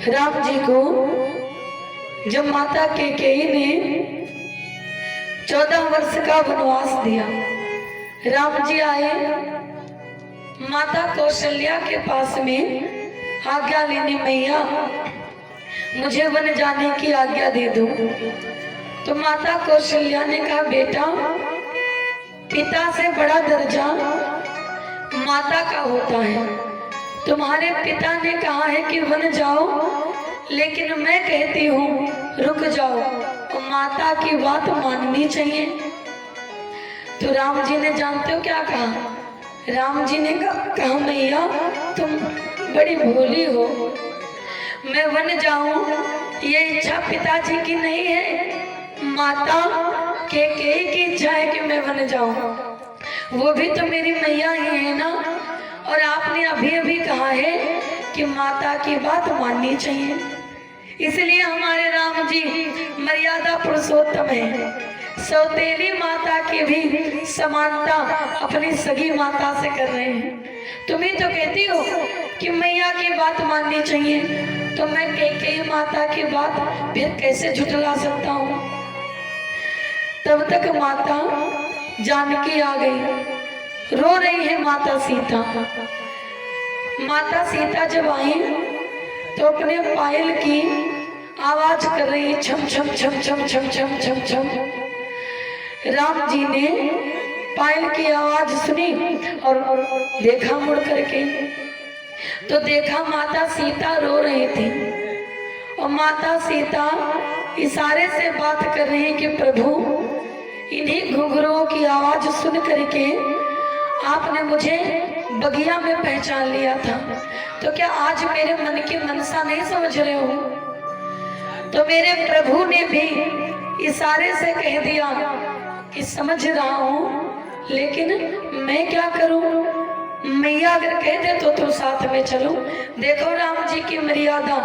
राम जी को जब माता कैकेयी ने 14 वर्ष का वनवास दिया, राम जी आए माता कौशल्या के पास में आज्ञा लेने, मैया मुझे वन जाने की आज्ञा दे दो। तो माता कौशल्या ने कहा, बेटा पिता से बड़ा दर्जा माता का होता है। तुम्हारे पिता ने कहा है कि वन जाओ, लेकिन मैं कहती हूँ रुक जाओ, और माता की बात माननी चाहिए। तो राम जी ने जानते हो क्या कहा? राम जी ने कहा, मैया तुम बड़ी भोली हो, मैं वन जाऊं ये इच्छा पिताजी की नहीं है, माता कैकेयी की इच्छा है कि मैं वन जाऊं। वो भी तो मेरी मैया ही है ना, और आपने अभी अभी कहा है कि माता की बात माननी चाहिए। इसलिए हमारे राम जी मर्यादा पुरुषोत्तम है। सौतेली माता की भी समानता अपनी सगी माता से कर रहे हैं। तुम ही तो कहती हो कि मैया की बात माननी चाहिए, तो मैं कैकेयी माता की बात फिर कैसे झुठला सकता हूँ? तब तक माता जानकी आ गई, रो रही है माता सीता। माता सीता जब आई तो अपने पायल की आवाज कर रही है, छम छम छम छम छम छम छम छम। राम जी ने पायल की आवाज सुनी और देखा मुड़ करके, तो देखा माता सीता रो रही थी, और माता सीता इशारे से बात कर रही है कि प्रभु इन्हीं घुंघरुओं की आवाज सुन करके आपने मुझे बगिया में पहचान लिया था, तो क्या आज मेरे मन की मनसा नहीं समझ रहे हो? तो मेरे प्रभु ने भी इशारे से कह दिया कि समझ रहा हूँ, लेकिन मैं क्या करूँ? मैया अगर कह दे तो साथ में चलो। देखो राम जी की मर्यादा,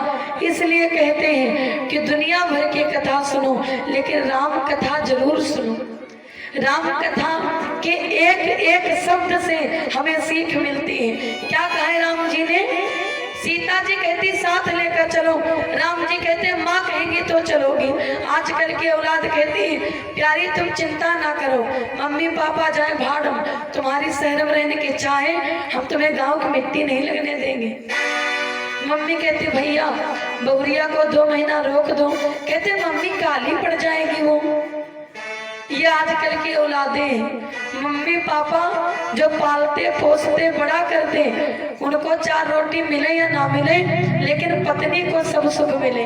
इसलिए कहते हैं कि दुनिया भर की कथा सुनो, लेकिन राम कथा जरूर सुनो। राम कथा के एक एक शब्द से हमें सीख मिलती है। क्या कहा है राम जी ने? सीता जी कहती साथ लेकर चलो, राम जी कहते माँ कहेंगी तो चलोगी। आजकल की औलाद कहती है प्यारी तुम चिंता ना करो, मम्मी पापा जाए भाड़, तुम्हारी शहर में रहने की इच्छा है, हम तुम्हें गांव की मिट्टी नहीं लगने देंगे। मम्मी कहती भैया बहुरिया को 2 महीना रोक दो, कहते मम्मी काली पड़ जाएगी वो। ये आजकल की औलादें, मम्मी पापा जो पालते पोसते बड़ा करते, उनको 4 रोटी मिले या ना मिले, लेकिन पत्नी को सब सुख मिले।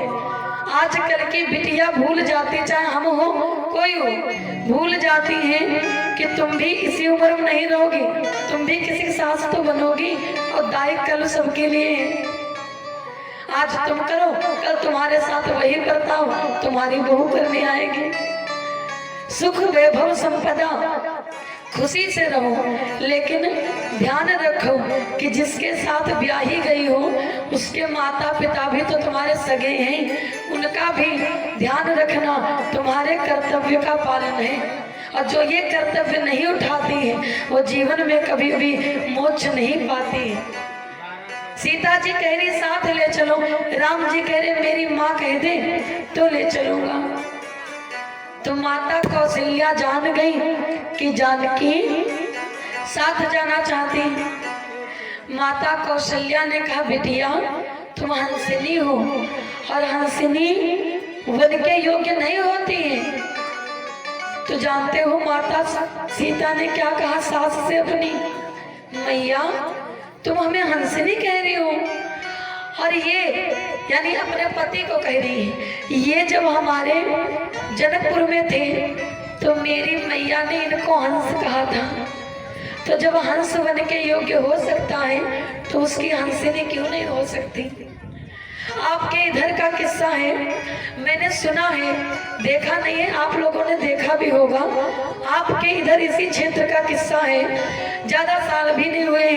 आजकल की बिटिया भूल जाती, चाहे हम हो कोई हो, भूल जाती हैं कि तुम भी इसी उम्र में नहीं रहोगी, तुम भी किसी सास तो बनोगी, और दाई कल सबके लिए है। आज तुम करो, कल तुम्हारे साथ वही करता हूँ, तुम्हारी बहू करने आएगी। सुख वैभव संपदा खुशी से रहो, लेकिन ध्यान रखो कि जिसके साथ ब्याही गई हो उसके माता पिता भी तो तुम्हारे सगे हैं, उनका भी ध्यान रखना तुम्हारे कर्तव्य का पालन है। और जो ये कर्तव्य नहीं उठाती है वो जीवन में कभी भी मोक्ष नहीं पाती है। सीता जी कह रही साथ ले चलो, राम जी कह रहे मेरी माँ कह दे तो ले चलूंगा। तो माता कौशल्या जान गई कि जानकी साथ जाना चाहती। माता कौशल्या ने कहा बिटिया तुम हंसिनी हो, और हंसिनी वन के योग्य नहीं होती है। तो जानते हो माता सीता ने क्या कहा सास से अपनी, मैया तुम हमें हंसिनी कह रही हो, और ये यानी अपने पति को कह रही है। ये जब हमारे जनकपुर में थे तो मेरी मैया ने इनको हंस कहा था, तो जब हंस बन के योग्य हो सकता है तो उसकी हंसिनी क्यों नहीं हो सकती? आपके इधर का किस्सा है, मैंने सुना है, देखा नहीं है, आप लोगों ने देखा भी होगा। आपके इधर इसी क्षेत्र का किस्सा है, ज्यादा साल भी नहीं हुए।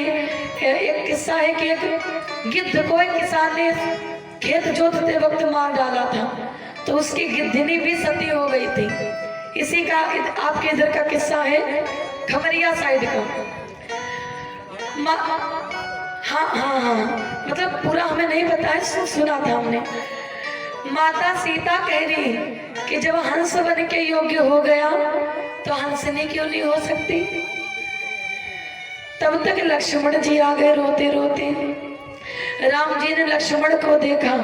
एक किस्सा है कि एक गिद्ध को एक किसान ने खेत जोतते वक्त मार डाला था, तो उसकी गिद्धनी भी सती हो गई थी। इसी का आपके इधर का किस्सा है, खमरिया साइड का। हाँ हाँ हाँ, मतलब पूरा हमें नहीं बताया, सुना था हमने। माता सीता कह रही कि जब हंस बन के योग्य हो गया तो हंसने क्यों नहीं हो सकती। तब तक लक्ष्मण जी आ गए रोते रोते। राम जी ने लक्ष्मण को देखा,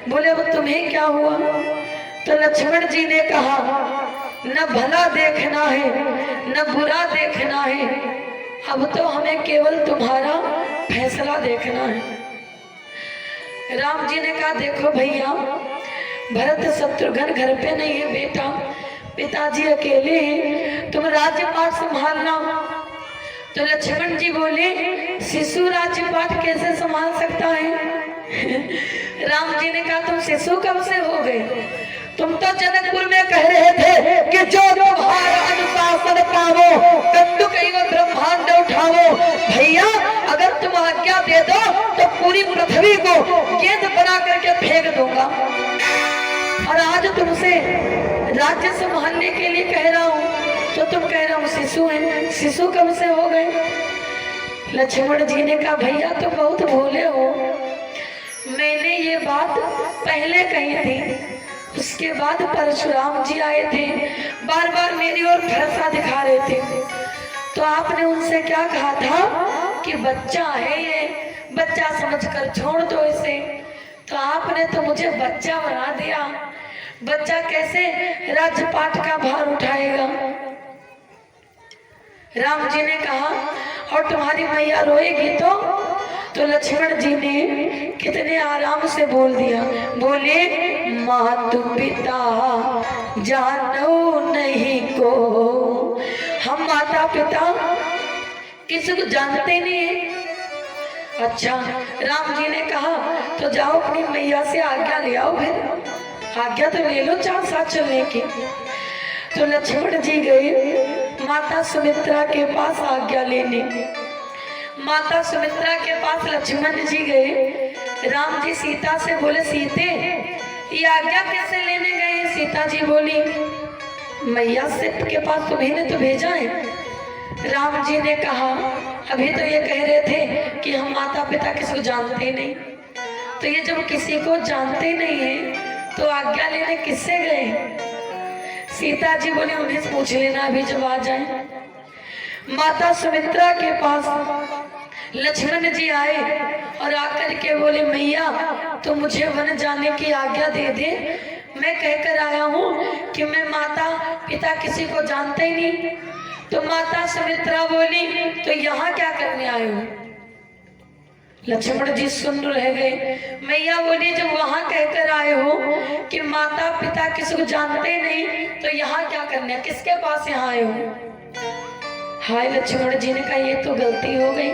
बोले वो तुम्हें क्या हुआ। तो लक्ष्मण जी ने कहा न भला देखना है न बुरा देखना है, अब तो हमें केवल तुम्हारा फैसला देखना है। राम जी ने कहा देखो भैया, भरत शत्रुघ्न घर पे नहीं है बेटा, पिताजी अकेले हैं, तुम राज्यपाट संभालना। तो लक्ष्मण जी बोले शिशु राज्यपाट कैसे संभाल सकता है। राम जी ने कहा तुम शिशु कब से हो गए, तुम तो जनकपुर में कह रहे थे कि जो तुम्हारा अनुशासन पावो तत्तु कहीं ब्रह्मांड उठावो। भैया अगर तुम आज्ञा दे दो तो पूरी पृथ्वी को गेंद बना करके फेंक दूंगा, और आज तुमसे राज्य संभालने के लिए कह रहा हूँ तो तुम कह रहा हूँ शिशु है, शिशु कब से हो गए। लक्ष्मण जी ने कहा भैया तुम बहुत भोले हो, मैंने ये बात पहले कही थी, उसके बाद परशुराम जी आए थे, बार बार मेरी ओर भरोसा दिखा रहे थे, तो आपने उनसे क्या कहा था कि बच्चा है ये, बच्चा समझकर छोड़ दो इसे। तो आपने तो मुझे बच्चा बना दिया, बच्चा कैसे राज्यपाट का भार उठाएगा। राम जी ने कहा और तुम्हारी मैया रोएगी तो लक्ष्मण जी ने कितने आराम से बोल दिया, बोले मातु पिता जानो नहीं को, हम माता पिता किसी को जानते नहीं है। अच्छा राम जी ने कहा तो जाओ अपनी मैया से आज्ञा ले आओ, फिर आज्ञा तो ले लो 4 साथ चलने की। तो लक्ष्मण जी गए माता सुमित्रा के पास आज्ञा लेने। माता सुमित्रा के पास लक्ष्मण जी गए। राम जी सीता से बोले सीते ये आज्ञा कैसे लेने गए। सीता जी बोली मैया से के पास तुम्हें ने तो भेजा है। राम जी ने कहा अभी तो ये कह रहे थे कि हम माता पिता किसी को जानते ही नहीं, तो ये जब किसी को जानते नहीं है तो आज्ञा लेने किससे गए। सीता जी बोली उन्हें पूछ लेना अभी जब आ जाए। माता सुमित्रा के पास लक्ष्मण जी आए और आकर के बोले मैया तो मुझे वन जाने की आज्ञा दे दे, मैं कहकर आया हूँ कि मैं माता पिता किसी को जानते ही नहीं। तो माता सुमित्रा बोली तो यहाँ क्या करने आए हो। लक्ष्मण जी सुन रह गए। मैया बोली जब वहां कहकर आए हो कि माता पिता किसी को जानते नहीं तो यहाँ क्या करने, किसके पास यहाँ आए हो। हाय लक्ष्मण जी ने कहा ये तो गलती हो गई।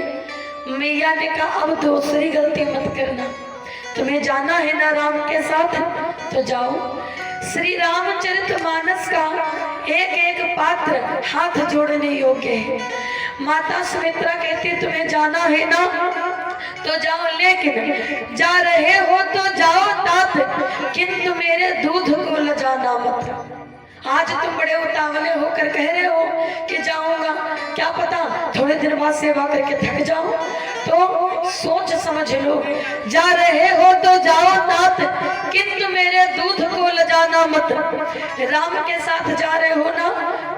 मैया ने कहा अब दूसरी गलती मत करना, तुम्हें जाना है ना राम के साथ तो जाओ। श्री रामचरितमानस का एक एक पात्र हाथ जोड़ने योग्य है। माता सुमित्रा कहती तुम्हें जाना है ना तो जाओ, लेकिन जा रहे हो तो जाओ तात, किंतु मेरे दूध को ल जाना मत। आज तुम बड़े उतावले होकर कह रहे हो कि जाऊंगा, क्या पता थोड़े दिन बाद सेवा करके थक जाओ, तो सोच समझ लो। जा रहे हो तो जाओ तात, किंतु मेरे दूध को ल जाना मत। राम के साथ जा रहे हो ना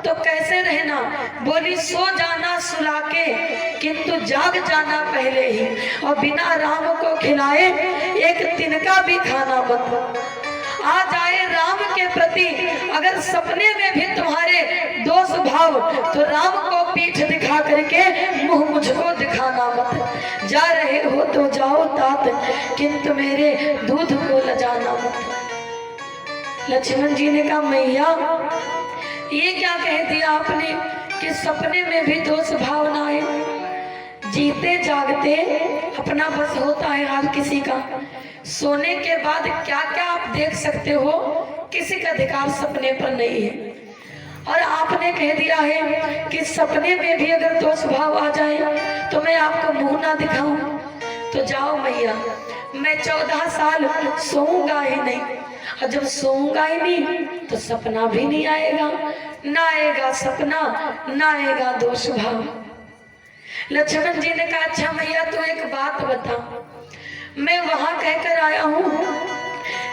तो कैसे रहना। बोली सो जाना सुला के, किंतु जाग जाना पहले ही, और बिना राम को खिलाए एक तिनका भी खाना मत। आ जाए राम के प्रति अगर सपने में भी तुम्हारे दोष भाव तो राम को पीठ दिखा करके मुंह मुझको दिखाना मत। जा रहे हो तो जाओ तात, किंतु मेरे दूध को ल जाना मत। लक्ष्मण जी ने कहा मैया ये क्या कह दिया आपने कि सपने में भी दोष भाव ना आए। जीते जागते अपना बस होता है हर किसी का। सोने के बाद क्या क्या आप देख सकते हो, किसी का अधिकार सपने पर नहीं है। और आपने कह दिया है कि सपने में भी अगर दोष भाव आ जाए तो मैं आपको मुंह ना दिखाऊं। तो जाओ मैया, मैं 14 साल सोऊंगा ही नहीं, और जब सोऊंगा ही नहीं तो सपना भी नहीं आएगा, ना आएगा सपना ना आएगा दोष भाव। लक्ष्मण जी ने कहा अच्छा मैया तू एक बात बता, मैं वहां कहकर आया हूँ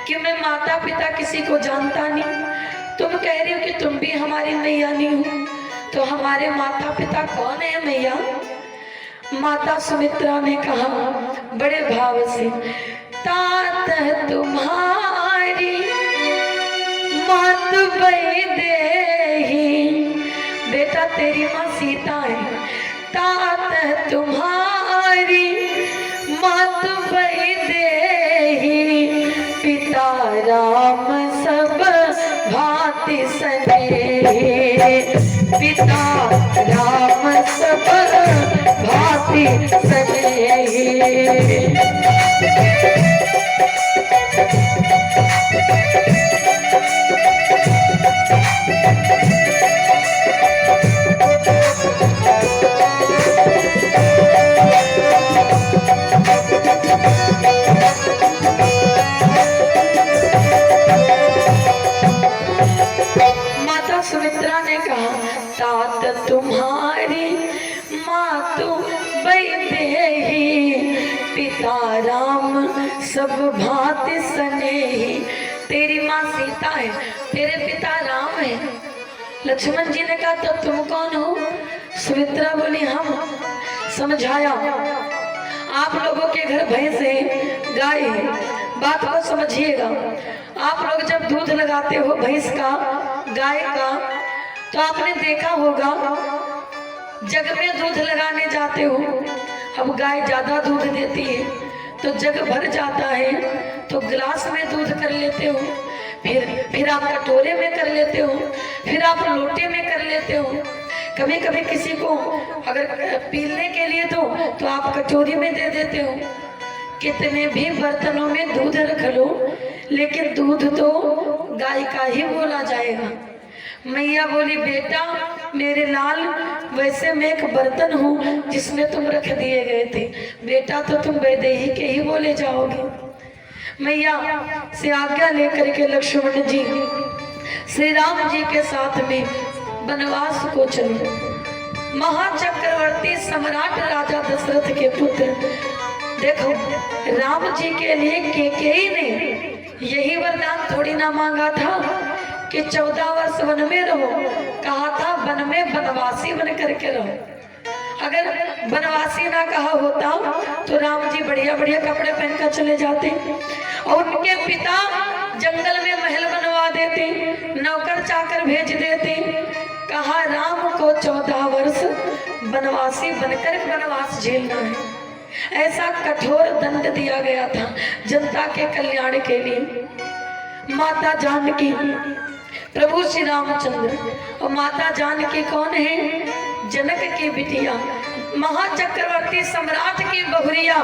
कि मैं माता पिता किसी को जानता नहीं। तुम कह रही हो कि तुम भी हमारी मैया नहीं हो, तो हमारे माता पिता कौन है मैया? माता सुमित्रा ने कहा बड़े भाव से, तात तुम्हारी मात वैदेही, बेटा तेरी माँ सीता है। तात तुम्हारी मात वैदेही, पिता राम सब भांति स्नेही, पिता राम सब भांति स्नेही। सुमित्रा ने कहा तात तुम्हारी मातु वैदेही, पिता राम सब भांति स्नेही। तेरी माँ सीता है, तेरे पिता राम है। लक्ष्मण जी ने कहा तो तुम कौन हो? सुमित्रा बोली हम। समझाया आप लोगों के घर भैंस है, गाय है, बात को समझिएगा। आप लोग जब दूध लगाते हो भैंस का, गाय का, तो आपने देखा होगा जग में दूध लगाने जाते हो। अब गाय ज्यादा दूध देती है तो जग भर जाता है, तो गिलास में दूध कर लेते हो, फिर आप कटोरे में कर लेते हो, फिर आप लोटे में कर लेते हो। कभी कभी किसी को अगर पीने के लिए दो तो आप कटोरी में दे देते हो। कितने भी बर्तनों में दूध रख लो, लेकिन दूध तो गाय का ही बोला जाएगा। मैया बोली बेटा मेरे लाल, वैसे मैं एक बर्तन हूँ जिसमें तुम रख दिए गए थे, बेटा तो तुम वैदेही के ही बोले जाओगे। मैया से आज्ञा लेकर के लक्ष्मण जी श्री राम जी के साथ में वनवास को चले। महाचक्रवर्ती सम्राट राजा दशरथ के पुत्र, देखो राम जी के लिए केकेयी ने यही वरदान थोड़ी ना मांगा था कि 14 वर्ष वन में रहो, कहा था वन में वनवासी बन करके रहो। अगर वनवासी ना कहा होता तो राम जी बढ़िया बढ़िया कपड़े पहनकर चले जाते और उनके पिता जंगल में महल बनवा देते, नौकर चाकर भेज देते। कहा राम को 14 वर्ष वनवासी बनकर वनवास झेलना है। ऐसा कठोर दंड दिया गया था जनता के कल्याण के लिए। माता जानकी, प्रभु श्री रामचंद्र, और माता जानकी कौन है? जनक की बिटिया, महाचक्रवर्ती सम्राट की बहुरिया,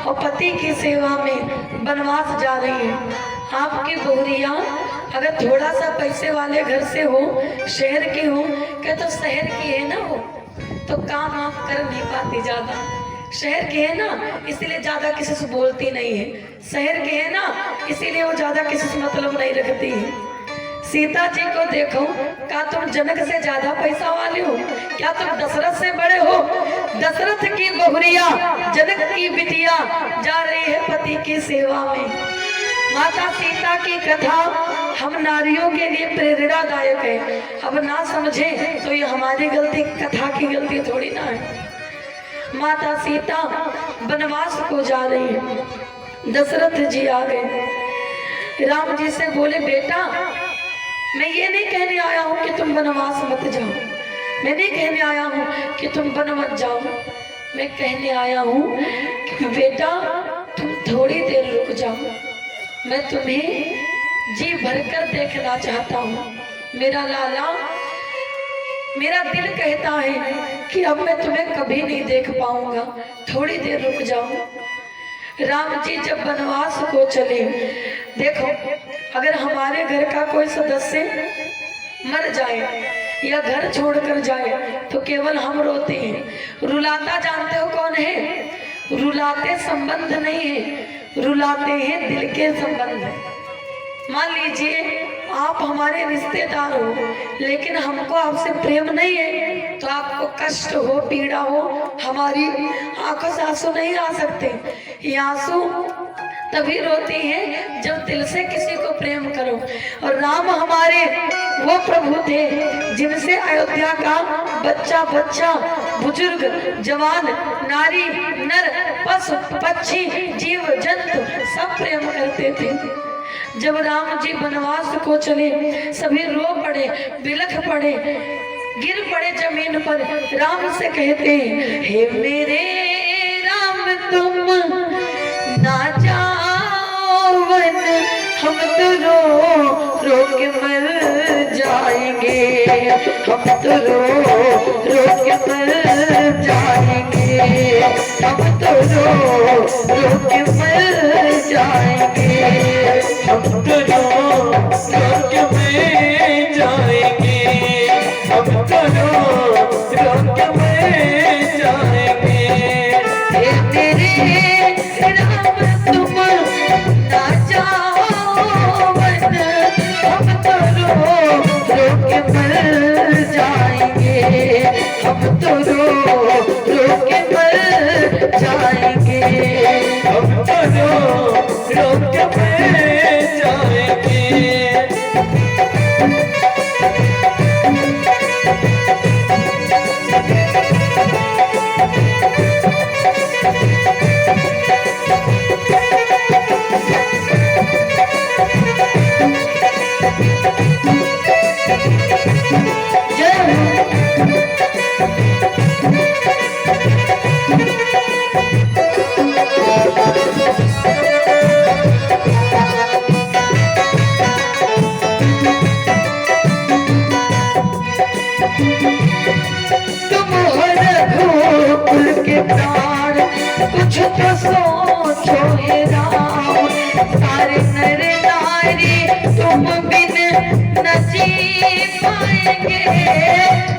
और पति की सेवा में वनवास जा रही है। आपकी बहुरिया अगर थोड़ा सा पैसे वाले घर से हो, शहर की हो, क्या तो शहर की है ना, हो तो काम आप कर नहीं पाती ज्यादा। शहर के है ना इसीलिए ज्यादा किसी से बोलती नहीं है, शहर के है ना इसीलिए वो ज्यादा किसी से मतलब नहीं रखती है। सीता जी को देखो, क्या तुम जनक से ज्यादा पैसा वाले हो? क्या तुम दशरथ से बड़े हो? दशरथ की बहुरिया, जनक की बिटिया जा रही है पति की सेवा में। माता सीता की कथा हम नारियों के लिए प्रेरणादायक है। अब ना समझे तो ये हमारी गलती, कथा की गलती थोड़ी ना है। माता सीता वनवास को जा रही है। दशरथ जी आ गए, राम जी से बोले बेटा मैं ये नहीं कहने आया हूँ कि तुम वनवास मत जाओ, मैं नहीं कहने आया हूँ कि तुम वन मत जाओ, मैं कहने आया हूँ कि बेटा तुम थोड़ी देर रुक जाओ, मैं तुम्हें जी भरकर देखना चाहता हूँ। मेरा लाला, मेरा दिल कहता है कि अब मैं तुम्हें कभी नहीं देख पाऊंगा, थोड़ी देर रुक जाओ। राम जी जब वनवास को चले, देखो अगर हमारे घर का कोई सदस्य मर जाए या घर छोड़कर जाए तो केवल हम रोते हैं। रुलाता जानते हो कौन है? रुलाते संबंध नहीं है, रुलाते हैं दिल के संबंध। मान लीजिए आप हमारे रिश्तेदार हो, लेकिन हमको आपसे प्रेम नहीं है, तो आपको कष्ट हो, पीड़ा हो, हमारी आंखों से आंसू नहीं आ सकते। ये आंसू तभी रोती है जब दिल से किसी को प्रेम करो। और राम हमारे वो प्रभु थे जिनसे अयोध्या का बच्चा बच्चा, बुजुर्ग, जवान, नारी, नर, पशु, पक्षी, जीव जंतु सब प्रेम करते थे। जब राम जी वनवास को चले, सभी रो पड़े, बिलख पड़े, गिर पड़े जमीन पर। राम से कहते, हे मेरे राम तुम ना जाओ वन, हम तो रो के मर जाएंगे, हम तो रो के मर जाएंगे, हम तो रो के मर जाएंगे, हम तो रो के मर जाएंगे, हम तो रो के मर जाएंगे। हे मेरे राम तुम ना जाओ वन, हम तो रो के मर जाएंगे, हम तो रो के मर जाएंगे, हम तो रो के मर जाएंगे। तुम हो रघुकुल के प्राण, कुछ तो सोचो हे राम, सारे नर नारी तुम बिन न जी पाएंगे,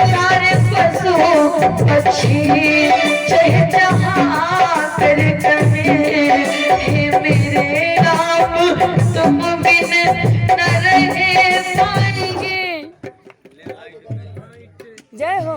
सारे पशु पक्षी चाहे जहाँ कर कहे, हे मेरे राम तुम बिन न रह पाएंगे। जय हो।